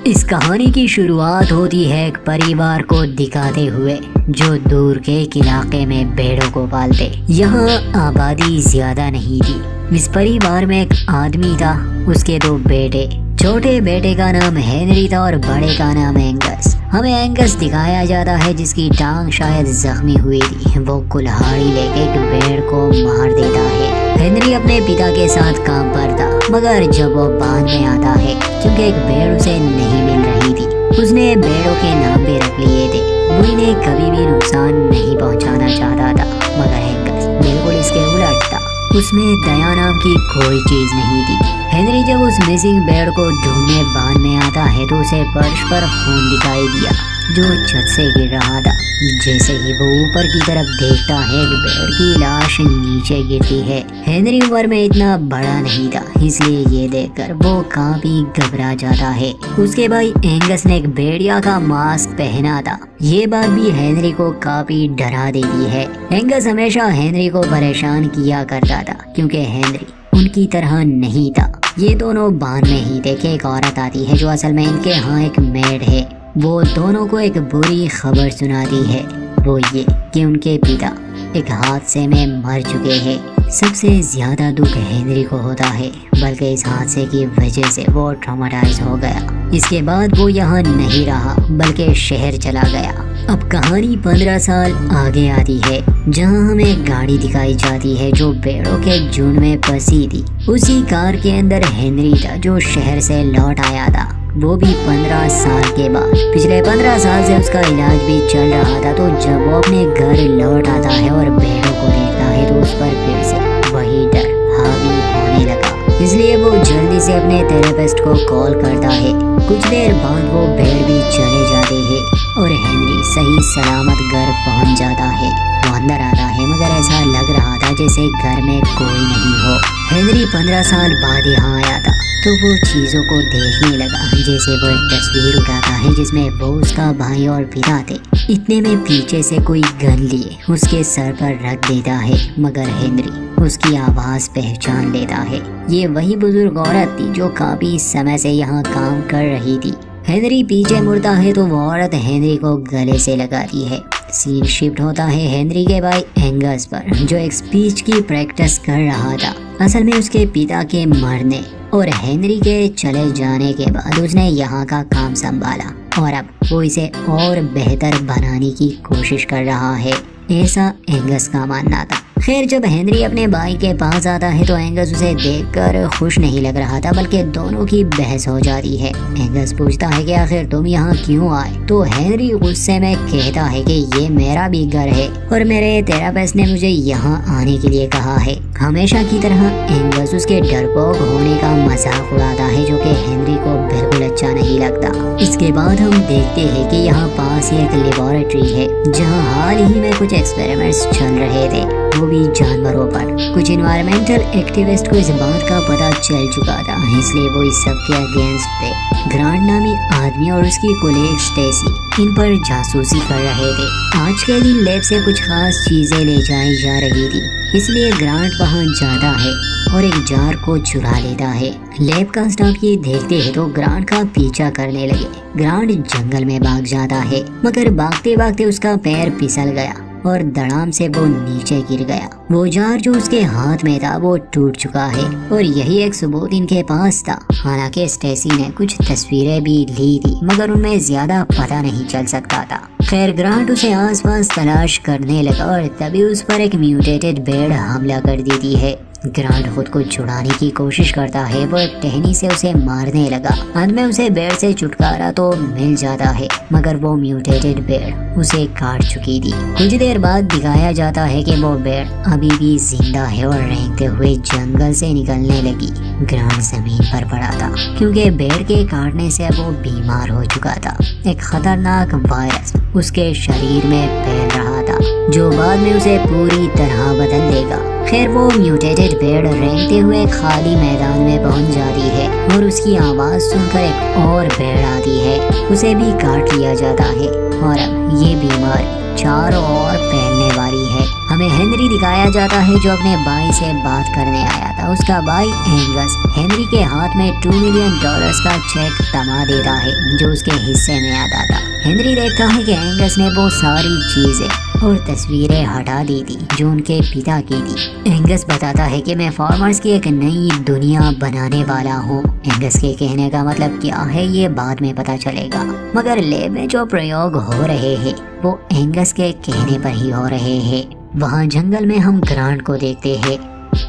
इस कहानी की शुरुआत होती है एक परिवार को दिखाते हुए जो दूर के एक इलाके में भेड़ों को पालते। यहाँ आबादी ज्यादा नहीं थी। इस परिवार में एक आदमी था, उसके दो बेटे। छोटे बेटे का नाम हेनरी था और बड़े का नाम एंगस। हमें एंगस दिखाया जाता है जिसकी टांग शायद जख्मी हुई थी। वो कुल्हाड़ी लेके एक भेड़ को मार देता है। हेनरी अपने पिता के साथ काम पर था, मगर जब वो बांध में आता है क्योंकि एक भेड़ उसे नहीं मिल रही थी, उसने भेड़ों के नाम भी रख लिए थे। वो इन्हें कभी भी नुकसान नहीं पहुंचाना चाहता था, मगर एंगस बिल्कुल इसके उलट था। उसमें दया नाम की कोई चीज नहीं थी। हेनरी जब उस मिसिंग भेड़ को ढूंढने बांध में आता है तो उसे फर्श पर खून दिखाई दिया जो छत से गिर रहा था। जैसे ही वो ऊपर की तरफ देखता है, एक भेड़ की लाश नीचे गिरती है। हेनरी उम्र में इतना बड़ा नहीं था, इसलिए ये देखकर वो काफी घबरा जाता है। उसके भाई एंगस ने एक भेड़िया का मास्क पहना था। ये बात भी हेनरी को काफी डरा देती है। एंगस हमेशा हेनरी को परेशान किया करता था क्योंकि हेनरी उनकी तरह नहीं था। ये दोनों बांध में ही थे कि एक औरत आती है जो असल में इनके यहाँ एक मेड है। वो दोनों को एक बुरी खबर सुनाती है, वो ये कि उनके पिता एक हादसे में मर चुके हैं। सबसे ज्यादा दुख हेनरी को होता है, बल्कि इस हादसे की वजह से वो ट्रॉमेटाइज हो गया। इसके बाद वो यहाँ नहीं रहा बल्कि शहर चला गया। अब कहानी 15 साल आगे आती है, जहाँ हमें एक गाड़ी दिखाई जाती है जो भेड़ों के झुंड में फंसी थी। उसी कार के अंदर हेनरी था जो शहर से लौट आया था, वो भी 15 साल के बाद। पिछले 15 साल से उसका इलाज भी चल रहा था। तो जब वो अपने घर लौट आता है और भेड़ों को देखता है तो उस पर फिर से वही डर हावी होने लगा। इसलिए वो जल्दी से अपने थेरेपिस्ट को कॉल करता है। कुछ देर बाद वो भेड़ भी चले जाते हैं और हेनरी सही सलामत घर पहुंच जाता है। वो अंदर आता है, मगर ऐसा लग रहा था जैसे घर में कोई नहीं हो। हेनरी 15 साल बाद यहाँ आया था तो वो चीजों को देखने लगा। जैसे वो एक तस्वीर उठाता है जिसमें वो, उसका भाई और पिता थे। इतने में पीछे से कोई गन लिए उसके सर पर रख देता है, मगर हेनरी उसकी आवाज पहचान लेता है। ये वही बुजुर्ग औरत थी जो काफी समय से यहाँ काम कर रही थी। हेनरी पीछे मुड़ता है तो वो औरत हेनरी को गले से लगाती है। सीन शिफ्ट होता है हेनरी के भाई एंगस पर, जो एक स्पीच की प्रैक्टिस कर रहा था। असल में उसके पिता के मरने और हेनरी के चले जाने के बाद उसने यहाँ का काम संभाला और अब वो इसे और बेहतर बनाने की कोशिश कर रहा है, ऐसा एंगस का मानना था। खैर, जब हेनरी अपने भाई के पास आता है तो एंगस उसे देखकर खुश नहीं लग रहा था, बल्कि दोनों की बहस हो जाती है। एंगस पूछता है कि आखिर तुम यहाँ क्यों आए, तो हेनरी गुस्से में कहता है कि ये मेरा भी घर है और मेरे थेरेपिस्ट ने मुझे यहाँ आने के लिए कहा है। हमेशा की तरह एंगस उसके डरपोक होने का मजाक उड़ाता है, जो कि हेनरी को बिल्कुल अच्छा नहीं लगता। इसके बाद हम देखते हैं कि यहाँ पास ही एक लेबोरेटरी है जहाँ हाल ही में कुछ एक्सपेरिमेंट्स चल रहे थे, वो भी जानवरों पर। कुछ इन्वायरमेंटल एक्टिविस्ट को इस बात का पता चल चुका था, इसलिए वो इस सब के अगेंस्ट थे। ग्रांट नामी आदमी और उसकी कोलीग स्टेसी इन पर जासूसी कर रहे थे। आज के दिन लैब से कुछ खास चीजें ले जाई जा रही थी, इसलिए ग्रांट वहाँ जाता है और एक जार को चुरा लेता है। लैब का स्टाफ ये देखते हैं तो ग्रांट का पीछा करने लगे। ग्रांट जंगल में भाग जाता है, मगर भागते भागते उसका पैर फिसल गया और धड़ाम से वो नीचे गिर गया। वो जार जो उसके हाथ में था वो टूट चुका है और यही एक सबूत इनके पास था। हालांकि स्टेसी ने कुछ तस्वीरें भी ली थी, मगर उनमें ज्यादा पता नहीं चल सकता था। खैर, ग्रांट उसे आसपास तलाश करने लगा और तभी उस पर एक म्यूटेटेड भेड़ हमला कर देती है। ग्रांट खुद को छुड़ाने की कोशिश करता है, वो एक टहनी से उसे मारने लगा। अंत में उसे भेड़ से छुटकारा तो मिल जाता है, मगर वो म्यूटेटेड भेड़ उसे काट चुकी थी। कुछ देर बाद दिखाया जाता है कि वो भेड़ अभी भी जिंदा है और रेंगते हुए जंगल से निकलने लगी। ग्रांट जमीन पर पड़ा था क्योंकि भेड़ के काटने से वो बीमार हो चुका था। एक खतरनाक वायरस उसके शरीर में फैल रहा था, जो बाद में उसे पूरी तरह बदल देगा। खैर, वो म्यूटेटेड भेड़ रेंगते हुए खाली मैदान में पहुंच जाती है और उसकी आवाज सुनकर एक और भेड़ आती है, उसे भी काट लिया जाता है और अब ये बीमारी चारों ओर फैलने वाली है। हमें हेनरी दिखाया जाता है जो अपने भाई से बात करने आया था। उसका भाई एंगस हेनरी के हाथ में $2 मिलियन का चेक थमा देता है जो उसके हिस्से में आता था। हेनरी देखता है कि एंगस ने वो सारी चीजें और तस्वीरें हटा दी थी जो उनके पिता की थी। एंगस बताता है कि मैं फार्मर्स की एक नई दुनिया बनाने वाला हूँ। एंगस के कहने का मतलब क्या है ये बाद में पता चलेगा, मगर लैब में जो प्रयोग हो रहे हैं वो एंगस के कहने पर ही हो रहे हैं। वहाँ जंगल में हम ग्रांट को देखते हैं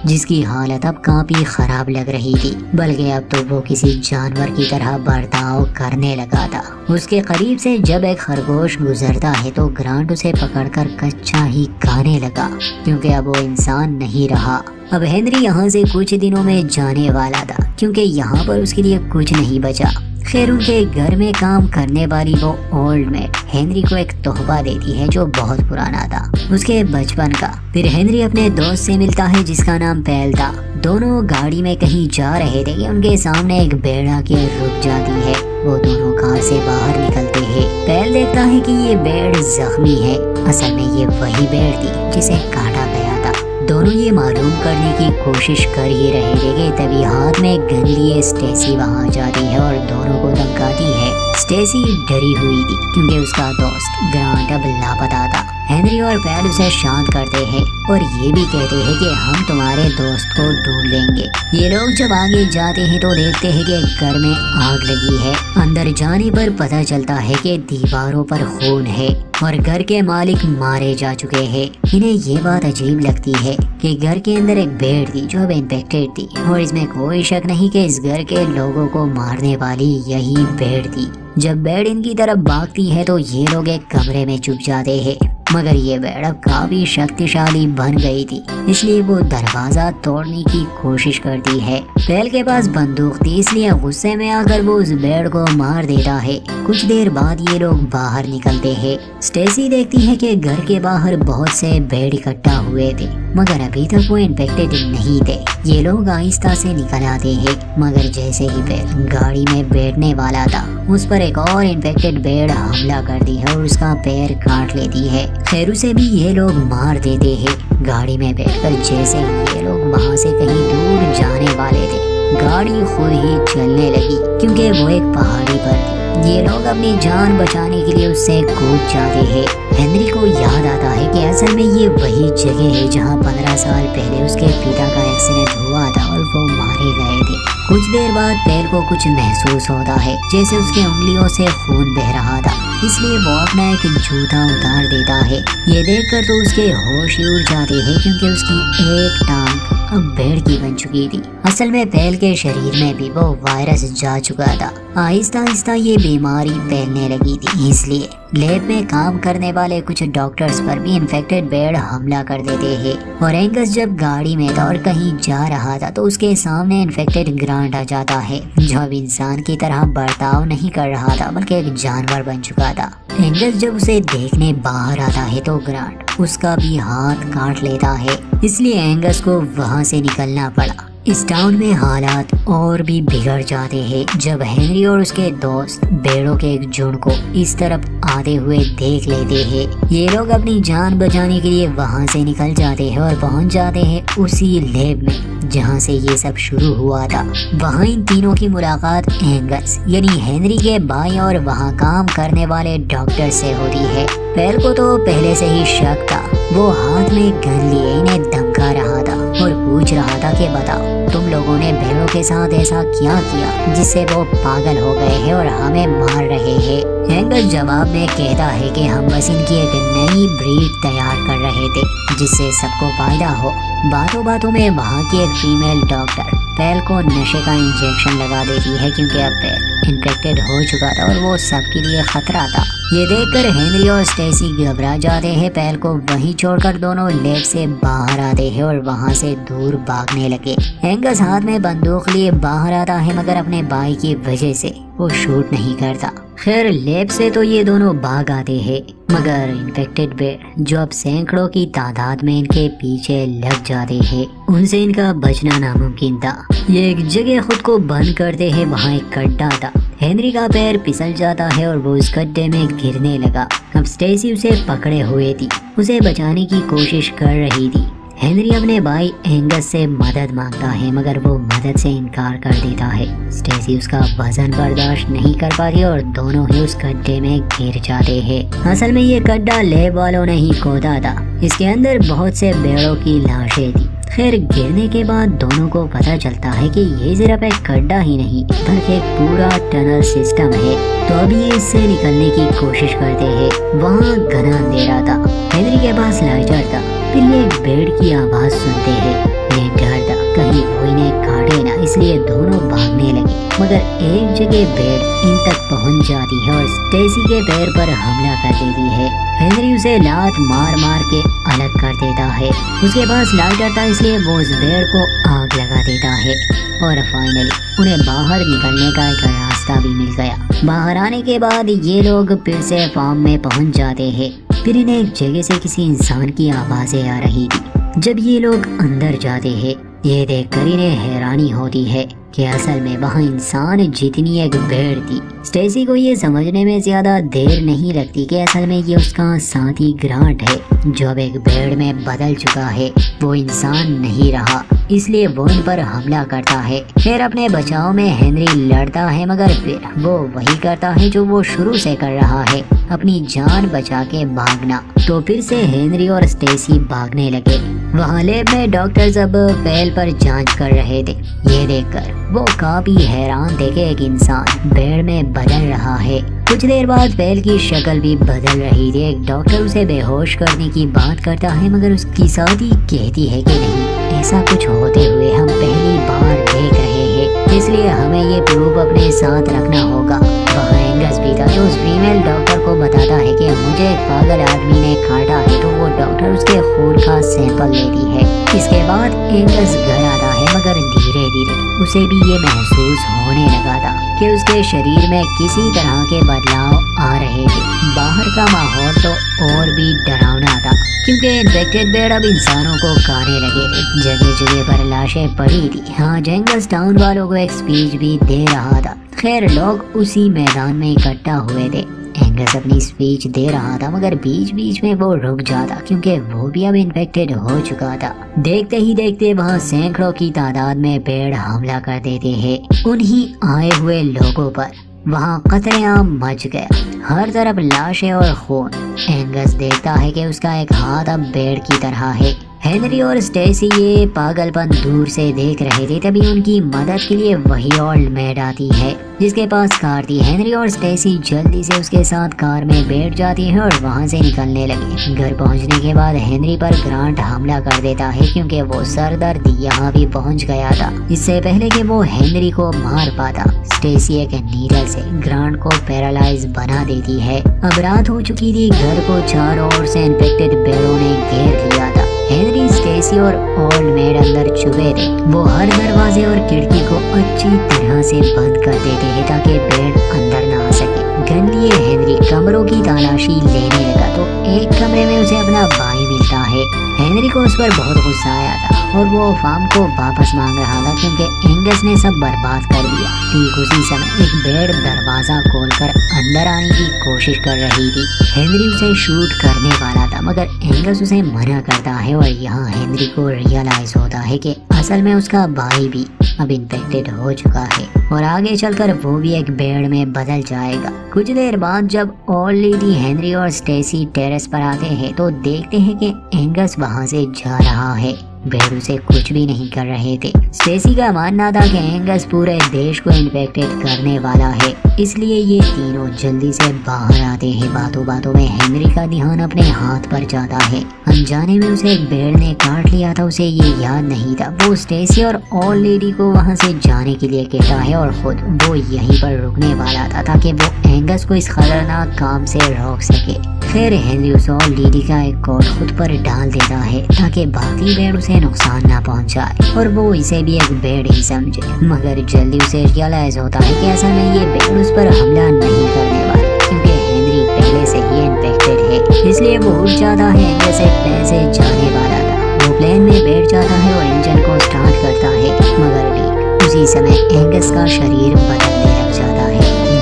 जिसकी हालत अब काफी खराब लग रही थी, बल्कि अब तो वो किसी जानवर की तरह बर्ताव करने लगा था। उसके करीब से जब एक खरगोश गुजरता है तो ग्रांट उसे पकड़कर कच्चा ही खाने लगा, क्योंकि अब वो इंसान नहीं रहा। अब हेनरी यहाँ से कुछ दिनों में जाने वाला था, क्योंकि यहाँ पर उसके लिए कुछ नहीं बचा। खैर उनके घर में काम करने वाली वो ओल्ड मेड हेनरी को एक तोहफा देती है जो बहुत पुराना था, उसके बचपन का। फिर हेनरी अपने दोस्त से मिलता है जिसका नाम पैल था। दोनों गाड़ी में कहीं जा रहे थे कि उनके सामने एक भेड़ आके रुक जाती है। वो दोनों कार से बाहर निकलते हैं। पैल देखता है कि ये भेड़ जख्मी है। असल में ये वही भेड़ थी जिसे काटा गया था। दोनों ये मालूम करने की कोशिश कर ही रहे थे कि तभी हाथ में गन लिए स्टेसी वहां जाती है और दोनों को धमकाती है। स्टेसी डरी हुई थी क्योंकि उसका दोस्त ग्रांट अब लापता था। हेनरी और पैल उसे शांत करते हैं और ये भी कहते हैं कि हम तुम्हारे दोस्त को ढूंढ लेंगे। ये लोग जब आगे जाते हैं तो देखते हैं कि घर में आग लगी है। अंदर जाने पर पता चलता है कि दीवारों पर खून है और घर के मालिक मारे जा चुके हैं। इन्हें ये बात अजीब लगती है कि घर के अंदर एक भेड़ थी जो अब इन्फेक्टेड थी और इसमें कोई शक नहीं कि इस घर के लोगों को मारने वाली यही भेड़ थी। जब भेड़ इनकी तरफ भागती है तो ये लोग एक कमरे में छुप जाते हैं, मगर ये भेड़ अब काफी शक्तिशाली बन गई थी, इसलिए वो दरवाजा तोड़ने की कोशिश करती है। पैल के पास बंदूक थी, इसलिए गुस्से में आकर वो उस भेड़ को मार देता है। कुछ देर बाद ये लोग बाहर निकलते हैं। स्टेसी देखती है कि घर के बाहर बहुत से भेड़ इकट्ठा हुए थे, मगर अभी तक वो इन्फेक्टेड नहीं थे। ये लोग आहिस्ता से निकल आते हैं, मगर जैसे ही पैर गाड़ी में बैठने वाला था उस पर एक और इन्फेक्टेड भेड़ हमला करती है और उसका पैर काट लेती है। खैर उसे भी ये लोग मार देते हैं। गाड़ी में बैठकर जैसे ही ये लोग वहाँ से कहीं दूर जाने वाले थे, गाड़ी खुद ही चलने लगी क्योंकि वो एक पहाड़ी पर थी। ये लोग अपनी जान बचाने के लिए उससे कूद जाते हैं। हेनरी को याद आता है कि असल में ये वही जगह है जहाँ 15 साल पहले उसके पिता का एक्सीडेंट हुआ था और वो मारे गए थे। कुछ देर बाद पैल को कुछ महसूस होता है, जैसे उसके उंगलियों से खून बह रहा था, इसलिए वो अपना एक जूता उतार देता है। ये देखकर तो उसके होश ही उड़ जाते हैं क्योंकि उसकी एक टांग अब भेड़ की बन चुकी थी। असल में पैल के शरीर में भी वो वायरस जा चुका था। आहिस्ता आहिस्ता ये बीमारी फैलने लगी थी, इसलिए लैब में काम करने वाले कुछ डॉक्टर्स पर भी इन्फेक्टेड भेड़ हमला कर देते हैं। और एंगस जब गाड़ी में था और कहीं जा रहा था तो उसके सामने इन्फेक्टेड ग्रांट आ जाता है जो अब इंसान की तरह बर्ताव नहीं कर रहा था बल्कि एक जानवर बन चुका था। एंगस जब उसे देखने बाहर आता है तो ग्रांट उसका भी हाथ काट लेता है, इसलिए एंगस को वहाँ से निकलना पड़ा। इस टाउन में हालात और भी बिगड़ जाते हैं जब हेनरी और उसके दोस्त भेड़ों के एक झुंड को इस तरफ आते हुए देख लेते हैं। ये लोग अपनी जान बचाने के लिए वहां से निकल जाते हैं और पहुंच जाते हैं उसी लैब में जहां से ये सब शुरू हुआ था। वहां इन तीनों की मुलाकात एंगस यानी हेनरी के भाई और वहां काम करने वाले डॉक्टर से होती है। पैल को तो पहले से ही शक था। वो हाथ में गन लिए इन्हें धमका रहा था और पूछ रहा था कि बताओ तुम लोगों ने भेड़ों के साथ ऐसा क्या किया जिससे वो पागल हो गए हैं और हमें मार रहे हैं। एंगस जवाब में कहता है कि हम बस इनकी एक नई ब्रीड तैयार कर रहे थे जिससे सबको फायदा हो। बातों बातों में वहाँ की एक फीमेल डॉक्टर पैल को नशे का इंजेक्शन लगा देती है क्योंकि अब पैल इन्फेक्टेड हो चुका था और वो सबके लिए खतरा था। ये देखकर हेनरी और स्टेसी घबरा जाते हैं। पैल को वहीं छोड़कर दोनों लैब से बाहर आते हैं और वहां से दूर भागने लगे। एंगस हाथ में बंदूक लिए बाहर आता है मगर अपने भाई की वजह से वो शूट नहीं करता। खैर लैब से तो ये दोनों भाग आते हैं मगर इन्फेक्टेड भेड़ जो अब सैकड़ों की तादाद में इनके पीछे लग जाते हैं, उनसे इनका बचना नामुमकिन था। ये एक जगह खुद को बंद करते हैं। वहाँ एक गड्ढा था हेनरी का पैर फिसल जाता है और वो उस गड्ढे में गिरने लगा। अब स्टेसी उसे पकड़े हुए थी, उसे बचाने की कोशिश कर रही थी। हेनरी अपने भाई एंगस से मदद मांगता है मगर वो मदद से इनकार कर देता है। स्टेसी उसका वजन बर्दाश्त नहीं कर पाती और दोनों ही उस गड्ढे में गिर जाते हैं। असल में ये गड्ढा लैब वालों ने ही खोदा था, इसके अंदर बहुत से भेड़ों की लाशें थी। खैर गिरने के बाद दोनों को पता चलता है कि ये सिर्फ एक गड्ढा ही नहीं बल्कि एक पूरा टनल सिस्टम है। तो अब ये इससे निकलने की कोशिश करते हैं। वहाँ घना अंधेरा था, हेनरी के पास लाइटर था। फिर ये एक भेड़ की आवाज सुनते हैं। ये डर था कहीं वो इन्हें काटे ना, इसलिए दोनों भागने लगे। मगर एक जगह भेड़ इन तक पहुंच जाती है और स्टेसी के पैर पर हमला कर देती है। हेनरी उसे लात मार मार के अलग कर देता है। उसके पास लाइटर था इसलिए वो उस भेड़ को आग लगा देता है और फाइनली उन्हें बाहर निकलने का एक रास्ता भी मिल गया। बाहर आने के बाद ये लोग फिर से फार्म में पहुंच जाते हैं। फिर इन्हें एक जगह से किसी इंसान की आवाजें आ रही थी। जब ये लोग अंदर जाते हैं ये देखकर इन्हें हैरानी होती है कि असल में वहाँ इंसान जितनी एक भेड़ थी। स्टेसी को ये समझने में ज्यादा देर नहीं लगती कि असल में ये उसका साथी ग्रांट है जो अब एक भेड़ में बदल चुका है। वो इंसान नहीं रहा इसलिए वो इन पर हमला करता है। फिर अपने बचाव में हेनरी लड़ता है मगर फिर वो वही करता है जो वो शुरू से कर रहा है, अपनी जान बचा के भागना। तो फिर से हेनरी और स्टेसी भागने लगे। वहाँ लैब में डॉक्टर्स अब पैल पर जांच कर रहे थे। ये देखकर वो काफी हैरान थे कि एक इंसान भेड़ में बदल रहा है। कुछ देर बाद पैल की शक्ल भी बदल रही थी। एक डॉक्टर उसे बेहोश करने की बात करता है मगर उसकी साथी कहती है कि नहीं, ऐसा कुछ होते हुए हम पहली बार देख रहे हैं, इसलिए हमें ये प्रूफ अपने साथ रखना होगा। वहाँ एंगस भी था जो उस फीमेल डॉक्टर को बताता है कि मुझे एक पागल आदमी ने काटा है। तो वो डॉक्टर उसके खून का सैंपल लेती है। इसके बाद एंगस घर आता है मगर धीरे धीरे उसे भी ये महसूस होने लगा था कि उसके शरीर में किसी तरह के बदलाव आ रहे थे। बाहर का माहौल तो और भी डरावना था क्योंकि इन्फेक्टेड भेड़ अब इंसानों को खाने लगे थे। जगह जगह पर लाशें पड़ी थी। हाँ, जेंगस टाउन वालों को एक स्पीच भी दे रहा था। खैर लोग उसी मैदान में इकट्ठा हुए थे। एंगस अपनी स्पीच दे रहा था मगर बीच बीच में वो रुक जाता क्योंकि वो भी अब इन्फेक्टेड हो चुका था। देखते ही देखते वहाँ सैकड़ों की तादाद में भेड़ हमला कर देते हैं उन्हीं आए हुए लोगों पर। वहाँ कतलेआम मच गया, हर तरफ लाशें और खून। एंगस देखता है कि उसका एक हाथ अब भेड़ की तरह है। हेनरी और स्टेसी ये पागलपन दूर से देख रहे थे। तभी उनकी मदद के लिए वही ओल्ड मेड आती है जिसके पास कार थी। हेनरी और स्टेसी जल्दी से उसके साथ कार में बैठ जाती है और वहाँ से निकलने लगे। घर पहुँचने के बाद हेनरी पर ग्रांट हमला कर देता है क्योंकि वो सरदर्द यहाँ भी पहुँच गया था। इससे पहले कि वो हेनरी को मार पाता, स्टेसी एक नीडल से ग्रांट को पैरालाइज बना देती है। अब रात हो चुकी थी। घर को चारों ओर से इन्फेक्टेड भेड़ों ने घेर लिया था। हेनरी, स्टेसी और ओल्ड मेड अंदर छुपे थे। वो हर दरवाजे और खिड़की को अच्छी तरह से बंद कर देते हैं ताकि भेड़ अंदर ना आ सके। गन लिए हेनरी कमरों की तलाशी लेने लगा तो एक कमरे में उसे अपना भाई मिलता है। हेनरी को उस पर बहुत गुस्सा आया था और वो फार्म को वापस मांग रहा था क्योंकि एंगस ने सब बर्बाद कर दिया। ठीक उसी समय एक भेड़ दरवाजा खोलकर अंदर आने की कोशिश कर रही थी। हेनरी उसे शूट करने वाला था मगर एंगस उसे मना करता है और यहाँ हेनरी को रियलाइज होता है कि असल में उसका भाई भी अब इन्फेक्टेड हो चुका है और आगे चलकर वो भी एक भेड़ में बदल जाएगा। कुछ देर बाद जब ओल्ड लेडी, हेनरी और स्टेसी टेरेस पर आते हैं तो देखते हैं कि एंगस वहाँ से जा रहा है। भेड़ उसे कुछ भी नहीं कर रहे थे। स्टेसी का मानना था कि एंगस पूरे देश को इन्फेक्टेड करने वाला है, इसलिए ये तीनों जल्दी से बाहर आते हैं। बातों बातों में हेनरी का ध्यान अपने हाथ पर जाता है। अनजाने में उसे एक भेड़ ने काट लिया था, उसे ये याद नहीं था। वो स्टेसी और ओल्ड लेडी को वहाँ से जाने के लिए कहता है और खुद वो यहीं पर रुकने वाला था ताकि वो एंगस को इस खतरनाक काम से रोक सके। फिर हेनरी उस ओल्ड लेडी का एक कोट खुद पर डाल देता है ताकि बाकी भेड़ उसे नुकसान ना पहुंचाए और वो इसे भी एक भेड़ ही समझे। मगर जल्दी उसे रियलाइज होता है कि असल में ये भेड़ उस पर हमला नहीं करने वाली क्योंकि हेनरी पहले से ही इन्फेक्टेड है। इसलिए वो उठ जाता है। एंगस एक प्लेन से जाने वाला था। वो प्लेन में बैठ जाता है और इंजन को स्टार्ट करता है मगर ठीक उसी समय एंगस का शरीर बदलने लग जाता है।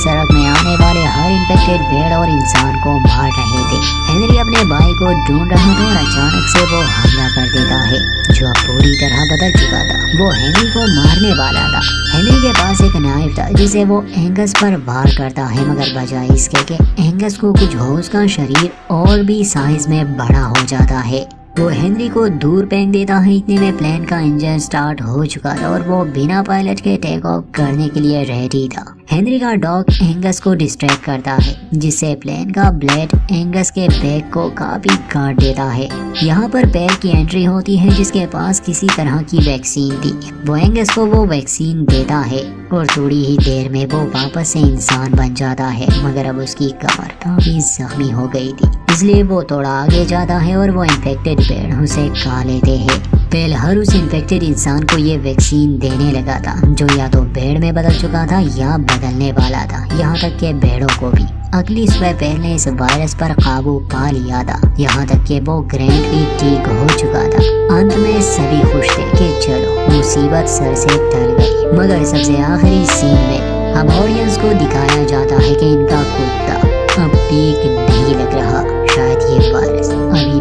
सड़क में आने वाले हर इन्फेक्टेड भेड़ और इंसान को मार रहे थे। हेनरी अपने भाई को ढूंढ रहा था और अचानक से वो हमला कर देता है, जो अब पूरी तरह बदल चुका था। वो हेनरी को मारने वाला था। हेनरी के पास एक नाइफ था जिसे वो एंगस पर वार करता है, मगर बजाय इसके कि एंगस को कुछ हो, उसका शरीर और भी साइज में बड़ा हो जाता है। वो हेनरी को दूर फेंक देता है। इतने में प्लेन का इंजन स्टार्ट हो चुका था और वो बिना पायलट के टेक ऑफ करने के लिए रेडी था। हेनरी का डॉग एंगस को डिस्ट्रैक्ट करता है, जिससे प्लेन का ब्लेड एंगस के बैग को काफी काट देता है। यहाँ पर पैर की एंट्री होती है, जिसके पास किसी तरह की वैक्सीन थी। वो एंगस को वो वैक्सीन देता है और थोड़ी ही देर में वो वापस से इंसान बन जाता है, मगर अब उसकी कमर काफी जख्मी हो गई थी, इसलिए वो थोड़ा आगे जाता है और वो इन्फेक्टेड भेड़ों से खा लेते हैं। पहले हर उस इन्फेक्टेड इंसान को ये वैक्सीन देने लगा था, जो या तो भेड़ में बदल चुका था या बदलने वाला था, यहाँ तक के भेड़ों को भी। अगली सुबह पहले ने इस वायरस पर काबू पा लिया था, यहाँ तक कि वो ग्रैंड भी ठीक हो चुका था। अंत में सभी खुश थे कि चलो मुसीबत सर से टल गई। मगर सबसे आखिरी सीन में अब ऑडियंस को दिखाया जाता है कि इनका कुत्ता अब ठीक नहीं लग रहा। शायद ये वायरस अभी